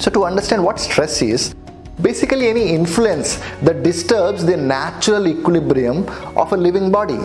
So to understand what stress is, basically any influence that disturbs the natural equilibrium of a living body.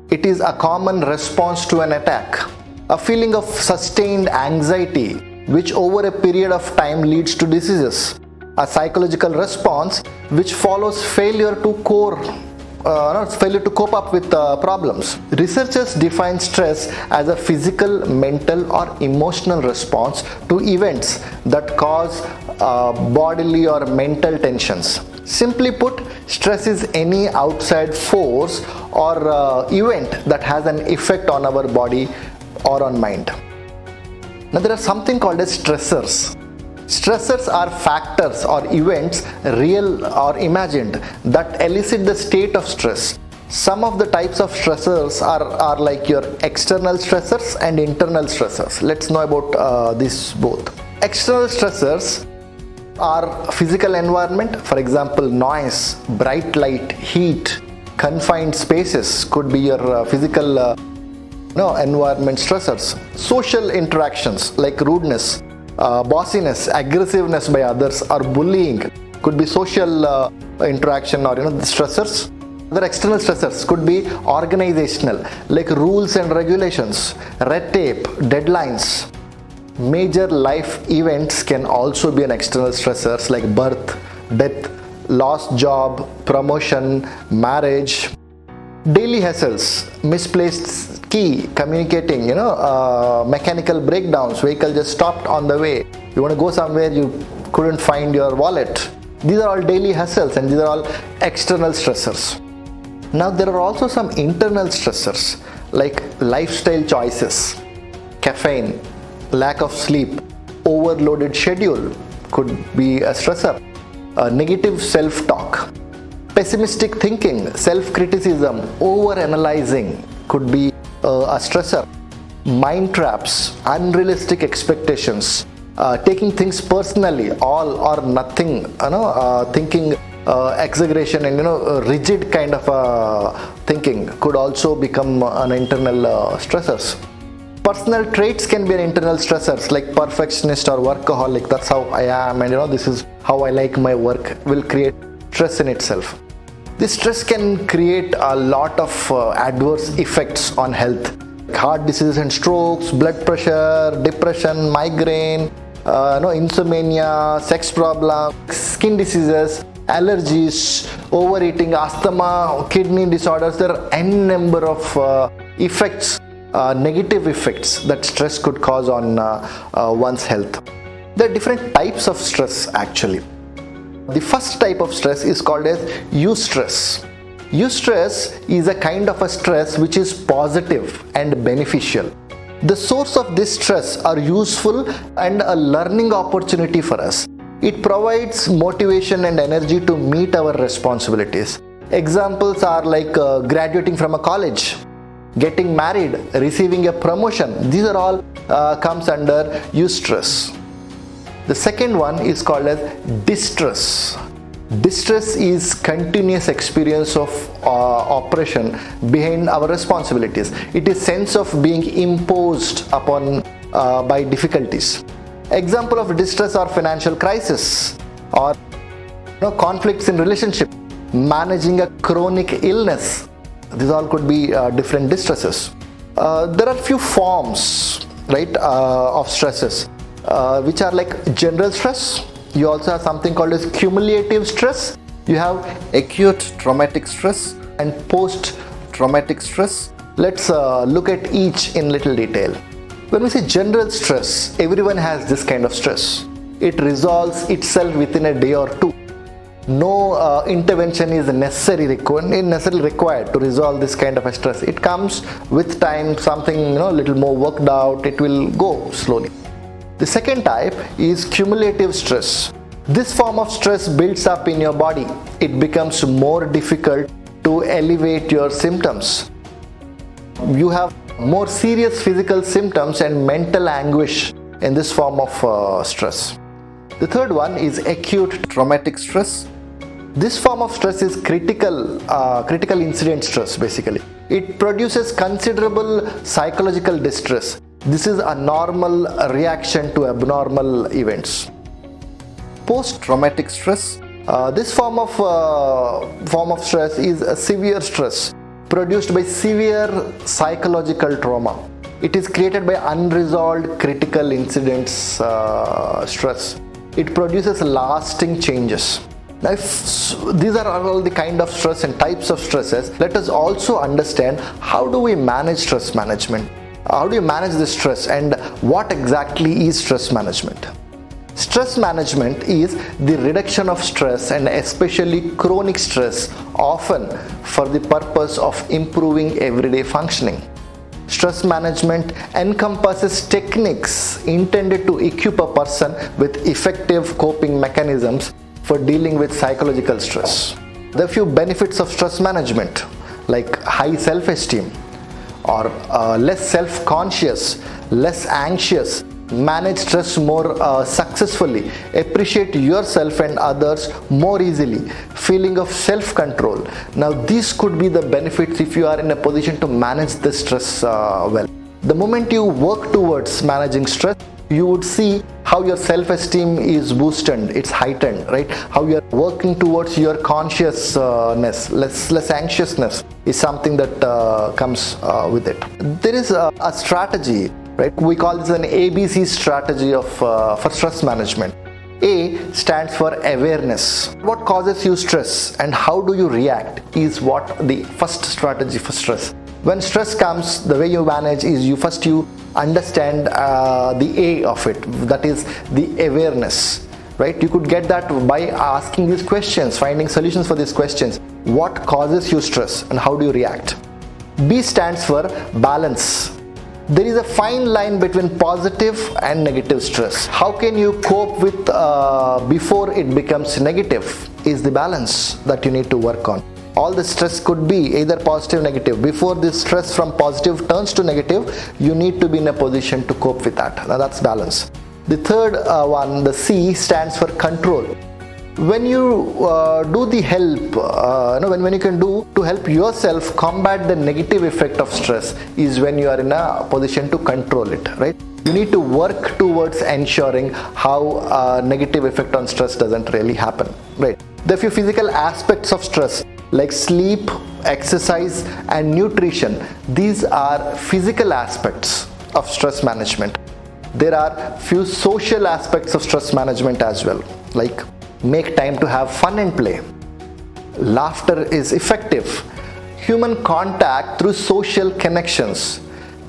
It is a common response to an attack, a feeling of sustained anxiety which over a period of time leads to diseases, a psychological response which follows failure to cope up with problems. Researchers define stress as a physical, mental, or emotional response to events that cause bodily or mental tensions. Simply put, stress is any outside force or event that has an effect on our body or on mind. Now there are something called as stressors. Stressors are factors or events, real or imagined, that elicit the state of stress. Some of the types of stressors are like your external stressors and internal stressors. Let's know about these both. External stressors are physical environment, for example noise, bright light, heat, confined spaces could be your physical environment stressors. Social interactions like rudeness, bossiness, aggressiveness by others, or bullying could be social interaction or stressors. Other external stressors could be organizational, like rules and regulations, red tape, deadlines. Major life events can also be an external stressors like birth, death, lost job, promotion, marriage. Daily hassles, misplaced key, communicating, mechanical breakdowns, vehicle just stopped on the way, you want to go somewhere, you couldn't find your wallet. These are all daily hassles and these are all external stressors. Now there are also some internal stressors like lifestyle choices, caffeine, lack of sleep, overloaded schedule could be a stressor, negative self-talk, pessimistic thinking, self-criticism, over-analyzing could be a stressor. Mind traps, unrealistic expectations, taking things personally, all or nothing, thinking, exaggeration and rigid kind of thinking could also become an internal stressors. Personal traits can be an internal stressors like perfectionist or workaholic. That's how I am, and this is how I like my work, will create stress in itself. This stress can create a lot of adverse effects on health, heart diseases and strokes, blood pressure, depression, migraine, insomnia, sex problems, skin diseases, allergies, overeating, asthma, kidney disorders. There are n number of effects, negative effects that stress could cause on one's health. There are different types of stress actually. The first type of stress is called as eustress. Eustress is a kind of a stress which is positive and beneficial. The source of this stress are useful and a learning opportunity for us. It provides motivation and energy to meet our responsibilities. Examples are like graduating from a college, getting married, receiving a promotion. These are all comes under eustress. The second one is called as distress. Distress is continuous experience of oppression behind our responsibilities. It is sense of being imposed upon by difficulties. Example of distress are financial crisis or conflicts in relationship, managing a chronic illness. These all could be different distresses. There are few forms, of stresses, which are like general stress. You also have something called as cumulative stress. You have acute traumatic stress and post-traumatic stress. Let's look at each in little detail. When we say general stress, everyone has this kind of stress. It resolves itself within a day or two. No intervention is necessarily required to resolve this kind of a stress. It comes with time, something little more worked out, it will go slowly. The second type is cumulative stress. This form of stress builds up in your body. It becomes more difficult to alleviate your symptoms. You have more serious physical symptoms and mental anguish in this form of stress. The third one is acute traumatic stress. This form of stress is critical incident stress basically. It produces considerable psychological distress. This is a normal reaction to abnormal events. post-traumatic stress. This form of stress is a severe stress produced by severe psychological trauma. It is created by unresolved critical incidents stress. It produces lasting changes. Now, if these are all the kind of stress and types of stresses, let us also understand how do we manage stress management. How do you manage this stress, and what exactly is stress management? Stress management is the reduction of stress, and especially chronic stress, often for the purpose of improving everyday functioning. Stress management encompasses techniques intended to equip a person with effective coping mechanisms for dealing with psychological stress. There are few benefits of stress management, like high self-esteem, or less self-conscious, less anxious, manage stress more successfully, appreciate yourself and others more easily, feeling of self-control. Now these could be the benefits if you are in a position to manage the stress well. The moment you work towards managing stress, you would see how your self-esteem is boosted, it's heightened, right? How you are working towards your consciousness, less anxiousness is something that comes with it. There is a strategy, right? We call this an ABC strategy for stress management. A stands for awareness. What causes you stress and how do you react is what the first strategy for stress. When stress comes, the way you manage is you understand the A of it, that is the awareness, right? You could get that by asking these questions, finding solutions for these questions. What causes you stress and how do you react? B stands for balance. There is a fine line between positive and negative stress. How can you cope with before it becomes negative is the balance that you need to work on. All the stress could be either positive or negative. Before this stress from positive turns to negative, you need to be in a position to cope with that. Now that's balance. The third one, the C, stands for control. When you do the help, when you can do to help yourself combat the negative effect of stress is when you are in a position to control it, right? You need to work towards ensuring how negative effect on stress doesn't really happen, right? There are few physical aspects of stress like sleep, exercise and nutrition. These are physical aspects of stress management. There are few social aspects of stress management as well, like make time to have fun and play. Laughter is effective. Human contact through social connections.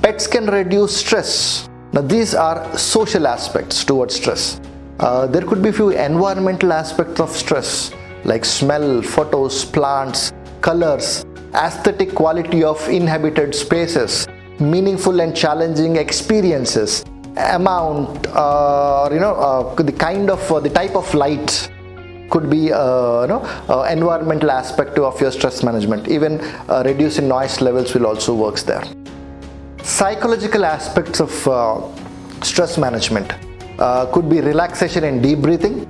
Pets can reduce stress. Now these are social aspects towards stress. There could be few environmental aspects of stress like smell, photos, plants, colors, aesthetic quality of inhabited spaces, meaningful and challenging experiences, amount, the type of light could be environmental aspect of your stress management. Even reducing noise levels will also works there. Psychological aspects of stress management could be relaxation and deep breathing,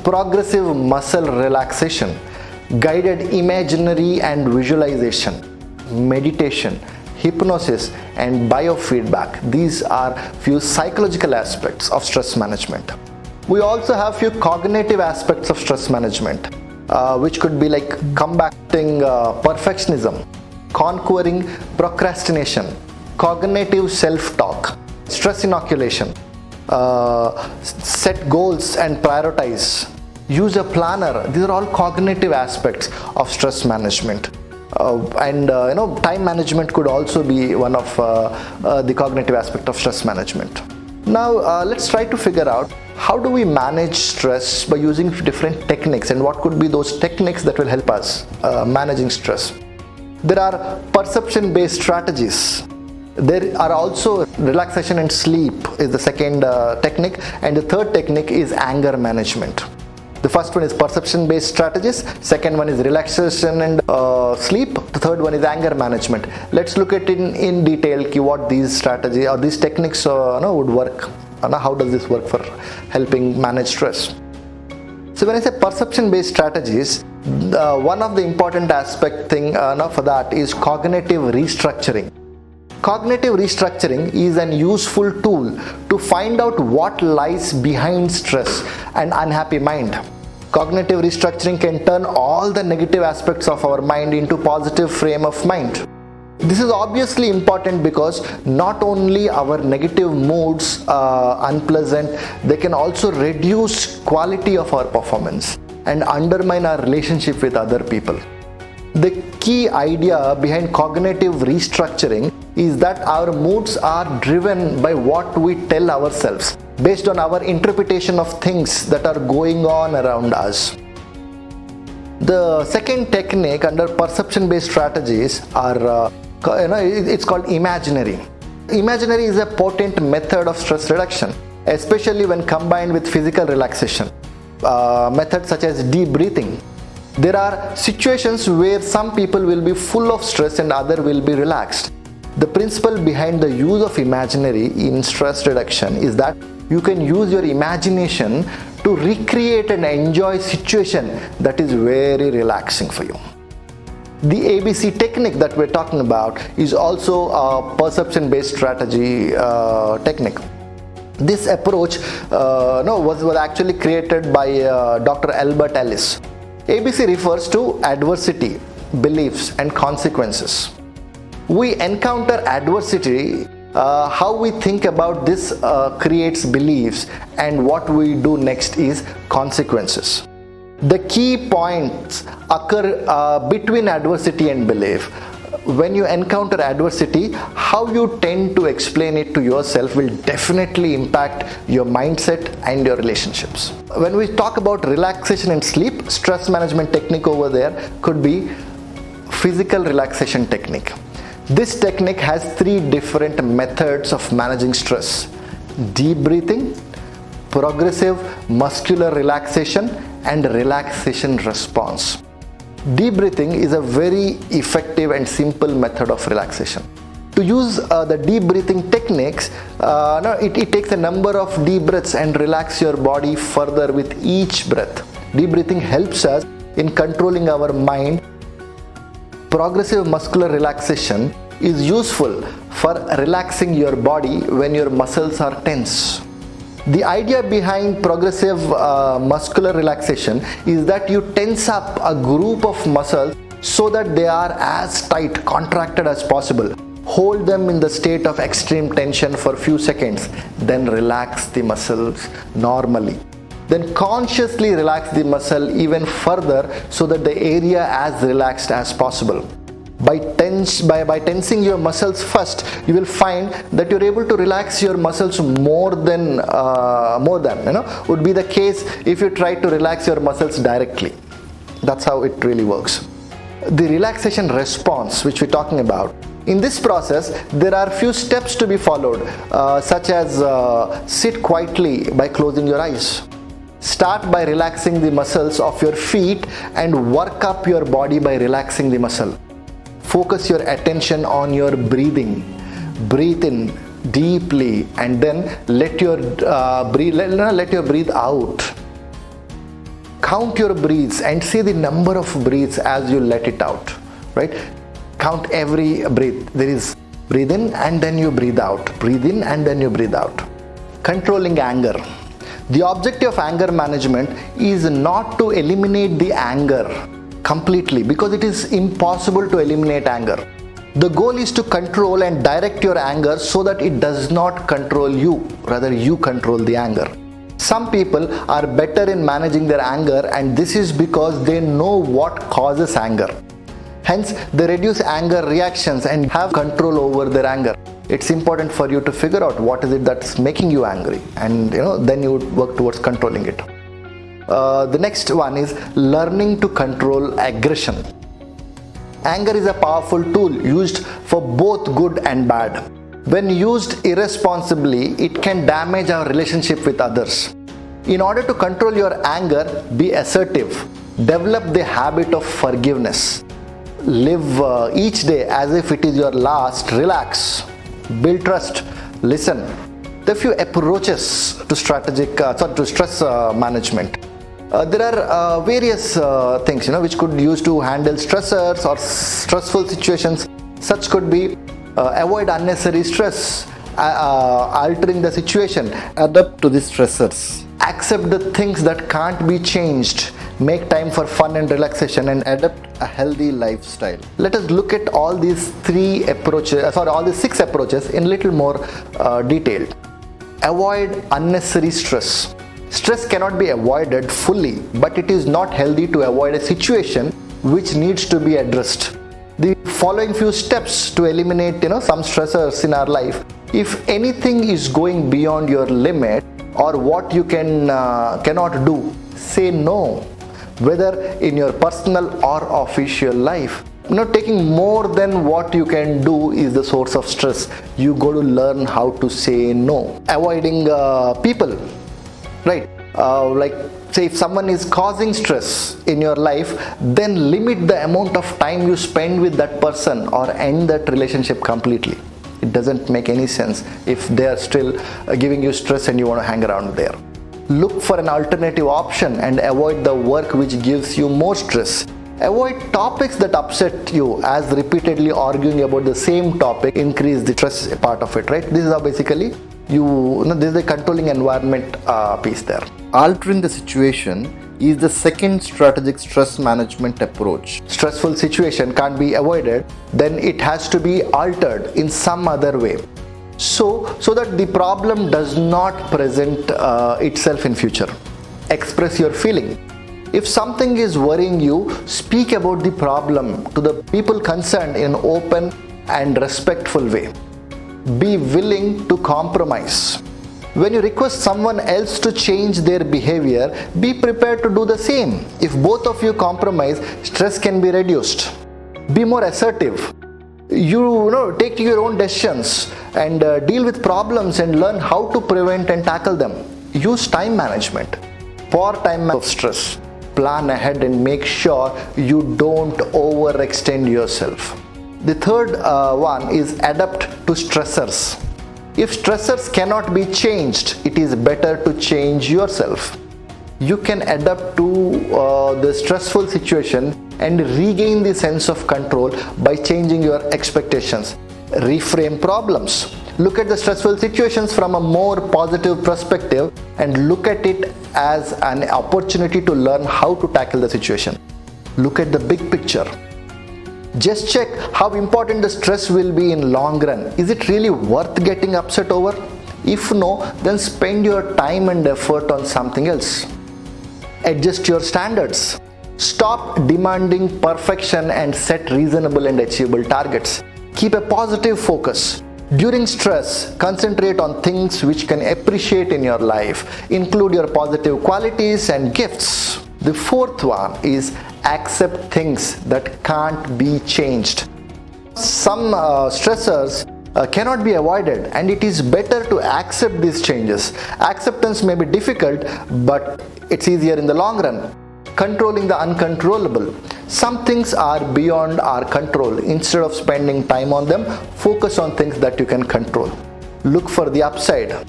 progressive muscle relaxation, guided imaginary and visualization, meditation, hypnosis and biofeedback. These are few psychological aspects of stress management. We also have few cognitive aspects of stress management, which could be like combating perfectionism, conquering procrastination, cognitive self-talk, stress inoculation, set goals and prioritize, use a planner. These are all cognitive aspects of stress management. Time management could also be one of the cognitive aspect of stress management. Now let's try to figure out how do we manage stress by using different techniques, and what could be those techniques that will help us managing stress. There are perception based strategies. There are also relaxation and sleep is the second technique, and the third technique is anger management. The first one is perception based strategies, second one is relaxation and sleep, the third one is anger management. Let's look at it in detail what these strategies or these techniques would work. How does this work for helping manage stress? So when I say perception based strategies, one of the important aspect thing for that is cognitive restructuring. Cognitive restructuring is an useful tool to find out what lies behind stress and unhappy mind. Cognitive restructuring can turn all the negative aspects of our mind into positive frame of mind. This is obviously important because not only our negative moods are unpleasant, they can also reduce quality of our performance and undermine our relationship with other people. The key idea behind cognitive restructuring is that our moods are driven by what we tell ourselves based on our interpretation of things that are going on around us. The second technique under perception-based strategies are, it's called imaginary. Imaginary is a potent method of stress reduction, especially when combined with physical relaxation. Methods such as deep breathing. There are situations where some people will be full of stress and others will be relaxed. The principle behind the use of imaginary in stress reduction is that you can use your imagination to recreate and enjoy a situation that is very relaxing for you. The ABC technique that we're talking about is also a perception-based strategy technique. This approach was actually created by Dr. Albert Ellis. ABC refers to adversity, beliefs, and consequences. We encounter adversity, how we think about this creates beliefs, and what we do next is consequences. The key points occur between adversity and belief. When you encounter adversity, how you tend to explain it to yourself will definitely impact your mindset and your relationships. When we talk about relaxation and sleep, stress management technique over there could be physical relaxation technique. This technique has 3 different methods of managing stress: deep breathing, progressive muscular relaxation, and relaxation response. Deep breathing is a very effective and simple method of relaxation. To use the deep breathing techniques, it takes a number of deep breaths and relax your body further with each breath. Deep breathing helps us in controlling our mind. Progressive muscular relaxation is useful for relaxing your body when your muscles are tense. The idea behind progressive muscular relaxation is that you tense up a group of muscles so that they are as tight, contracted as possible. Hold them in the state of extreme tension for a few seconds, then relax the muscles normally. Then consciously relax the muscle even further so that the area as relaxed as possible. By tensing your muscles first, you will find that you're able to relax your muscles more than would be the case if you try to relax your muscles directly. That's how it really works. The relaxation response, which we're talking about, in this process there are few steps to be followed, such as sit quietly by closing your eyes. Start by relaxing the muscles of your feet and work up your body by relaxing the muscle. Focus your attention on your breathing. Breathe in deeply and then let your breathe out. Count your breaths and see the number of breaths as you let it out. Right? Count every breath. There is breathe in and then you breathe out. Breathe in and then you breathe out. Controlling anger. The objective of anger management is not to eliminate the anger completely, because it is impossible to eliminate anger. The goal is to control and direct your anger so that it does not control you, rather you control the anger. Some people are better in managing their anger, and this is because they know what causes anger. Hence, they reduce anger reactions and have control over their anger. It's important for you to figure out what is it that's making you angry, and then you would work towards controlling it. The next one is learning to control aggression. Anger is a powerful tool used for both good and bad. When used irresponsibly, it can damage our relationship with others. In order to control your anger, be assertive. Develop the habit of forgiveness. Live each day as if it is your last. Relax. Build trust. Listen. There are few approaches to stress management. There are various things which could use to handle stressors or stressful situations. Such could be Avoid unnecessary stress, altering the situation. Adapt to the stressors. Accept the things that can't be changed. Make time for fun and relaxation, and adopt a healthy lifestyle. Let us look at all these all these 6 approaches in little more detail. Avoid unnecessary stress. Stress cannot be avoided fully, but it is not healthy to avoid a situation which needs to be addressed. The following few steps to eliminate some stressors in our life. If anything is going beyond your limit or what you cannot do, say no, whether in your personal or official life. Taking more than what you can do is the source of stress. You got to learn how to say no. Avoiding people, right? Like say if someone is causing stress in your life, then limit the amount of time you spend with that person or end that relationship completely. It doesn't make any sense if they are still giving you stress and you want to hang around there. Look for an alternative option and avoid the work which gives you more stress. Avoid topics that upset you, as repeatedly arguing about the same topic increase the stress part of it, right? This is how basically this is the controlling environment piece there. Altering the situation is the second strategic stress management approach. Stressful situation can't be avoided, then it has to be altered in some other way. So that the problem does not present itself in future. Express your feeling. If something is worrying you, speak about the problem to the people concerned in an open and respectful way. Be willing to compromise. When you request someone else to change their behavior, be prepared to do the same. If both of you compromise, stress can be reduced. Be more assertive. Take your own decisions and deal with problems and learn how to prevent and tackle them. Use time management. For time of stress, plan ahead and make sure you don't overextend yourself. The third one is adapt to stressors. If stressors cannot be changed, it is better to change yourself. You can adapt to the stressful situation and regain the sense of control by changing your expectations. Reframe problems. Look at the stressful situations from a more positive perspective and look at it as an opportunity to learn how to tackle the situation. Look at the big picture. Just check how important the stress will be in long run. Is it really worth getting upset over? If no, then spend your time and effort on something else. Adjust your standards. Stop demanding perfection and set reasonable and achievable targets. Keep a positive focus. During stress, concentrate on things which can appreciate in your life. Include your positive qualities and gifts. The fourth one is accept things that can't be changed. Some stressors cannot be avoided, and it is better to accept these changes. Acceptance may be difficult, but it's easier in the long run. Controlling the uncontrollable. Some things are beyond our control. Instead of spending time on them, focus on things that you can control. Look for the upside.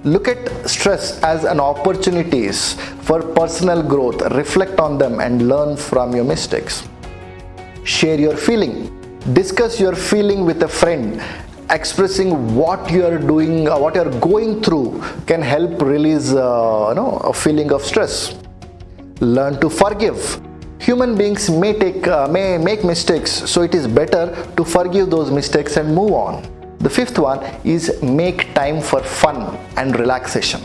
Look at stress as an opportunities for personal growth. Reflect on them and learn from your mistakes. Share your feeling. Discuss your feeling with a friend. Expressing what you are doing, what you are going through can help release a feeling of stress. Learn to forgive. Human beings may make mistakes, so it is better to forgive those mistakes and move on. The fifth one is make time for fun and relaxation.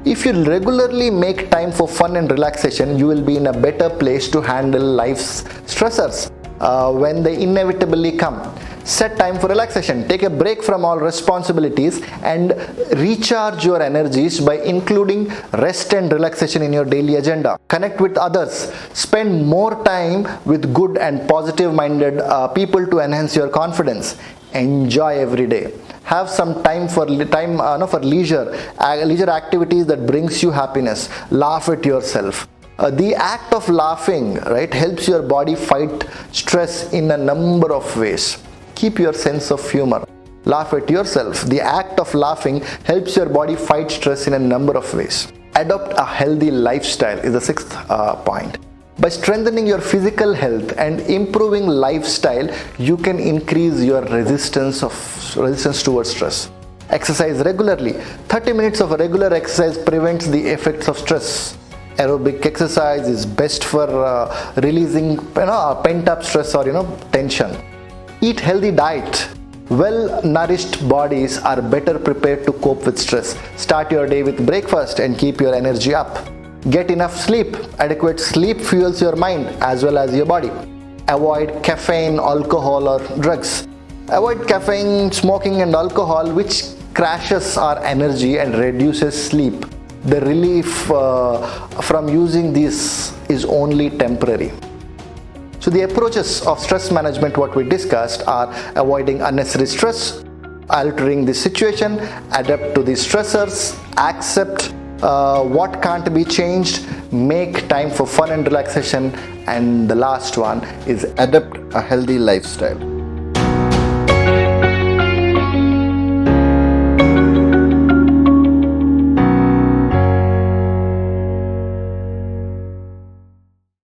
If you regularly make time for fun and relaxation, you will be in a better place to handle life's stressors when they inevitably come. Set time for relaxation. Take a break from all responsibilities and recharge your energies by including rest and relaxation in your daily agenda. Connect with others. Spend more time with good and positive minded people to enhance your confidence. Enjoy every day. Have some time for leisure activities that brings you happiness. Laugh at yourself. The act of laughing, right, helps your body fight stress in a number of ways. Keep your sense of humor. Laugh at yourself. The act of laughing helps your body fight stress in a number of ways. Adopt a healthy lifestyle is the sixth point. By strengthening your physical health and improving lifestyle, you can increase your resistance towards stress. Exercise regularly. 30 minutes of regular exercise prevents the effects of stress. Aerobic exercise is best for releasing pent up stress or tension. Eat healthy diet. Well nourished bodies are better prepared to cope with stress. Start your day with breakfast and keep your energy up. Get enough sleep. Adequate sleep fuels your mind as well as your body. Avoid caffeine, alcohol or drugs. Avoid caffeine, smoking and alcohol, which crashes our energy and reduces sleep. The relief from using these is only temporary. So the approaches of stress management what we discussed are avoiding unnecessary stress, altering the situation, adapt to the stressors, accept what can't be changed, make time for fun and relaxation, and the last one is adopt a healthy lifestyle.